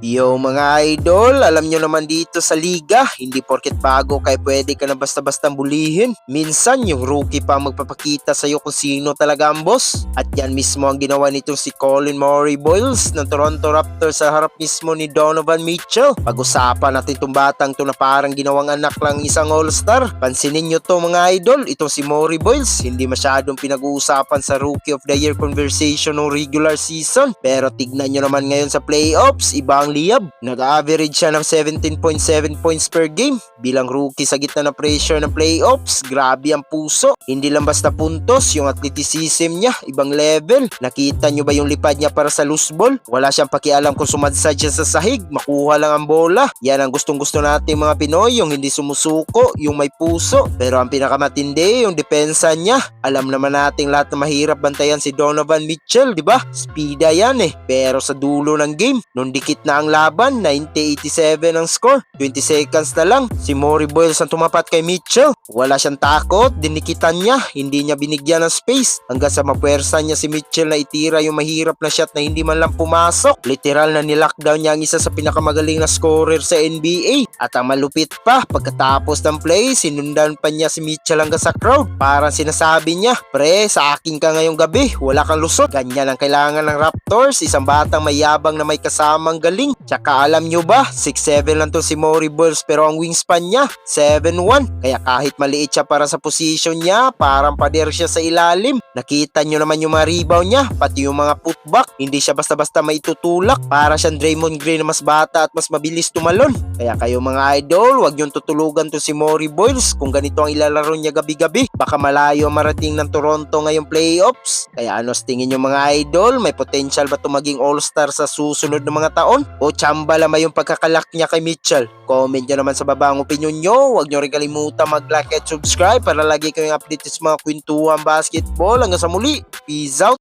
Yo mga idol, alam nyo naman dito sa liga, hindi porket bago kay pwede ka na basta-basta bulihin. Minsan yung rookie pa magpapakita sa'yo kung sino talaga ang boss. At yan mismo ang ginawa nitong si Colin Murray Boyles ng Toronto Raptors sa harap mismo ni Donovan Mitchell. Pag-usapan natin itong batang to na parang ginawang anak lang isang all-star. Pansinin nyo to mga idol, itong si Murray Boyles hindi masyadong pinag-uusapan sa Rookie of the Year conversation ng regular season. Pero tignan nyo naman ngayon sa playoffs, ibang liyab. Nag-average siya ng 17.7 points per game. Bilang rookie sa gitna ng pressure ng playoffs, grabe ang puso. Hindi lang basta puntos, yung athleticism niya, ibang level. Nakita nyo ba yung lipad niya para sa loose ball? Wala siyang pakialam kung sumadsad siya sa sahig, makuha lang ang bola. Yan ang gustong-gusto nating mga Pinoy, yung hindi sumusuko, yung may puso. Pero ang pinakamatindi, yung depensa niya. Alam naman nating lahat na mahirap bantayan si Donovan Mitchell, di ba? Speeda yan Pero sa dulo ng game, nung dikit na ang laban, 90-87 ang score. 20 seconds na lang, si Murray Boyles ang tumapat kay Mitchell. Wala siyang takot, dinikitan niya, hindi niya binigyan ng space. Hanggang sa mapuwersa niya si Mitchell na itira yung mahirap na shot na hindi man lang pumasok. Literal na nilockdown niya ang isa sa pinakamagaling na scorer sa NBA. At ang malupit pa, pagkatapos ng play, sinundan pa niya si Mitchell hanggang sa crowd. Parang sinasabi niya, pre, sa akin ka ngayong gabi, wala kang lusot. Ganyan ang kailangan ng Raptors, isang batang mayabang na may kasamang galing. Tsaka alam nyo ba, 6'7 lang to si Murray Boyles pero ang wingspan niya, 7'1. Kaya kahit maliit siya para sa position niya, parang pader siya sa ilalim. Nakita nyo naman yung mga rebound niya, pati yung mga putback. Hindi siya basta-basta maitutulak. Para siyang Draymond Green na mas bata at mas mabilis tumalon. Kaya kayo mga idol, wag nyo tutulugan to si Murray Boyles. Kung ganito ang ilalaro niya gabi-gabi, baka malayo ang marating ng Toronto ngayong playoffs. Kaya ano sa tingin nyo mga idol, may potential ba to maging all-star sa susunod na mga taon? O tsamba lamang yung pagkakalak niya kay Mitchell? Comment nyo naman sa baba ang opinion nyo. Huwag nyo rin kalimutan mag-like at subscribe para lagi kayong update sa mga kwentuhan basketball. Hanggang sa muli, peace out!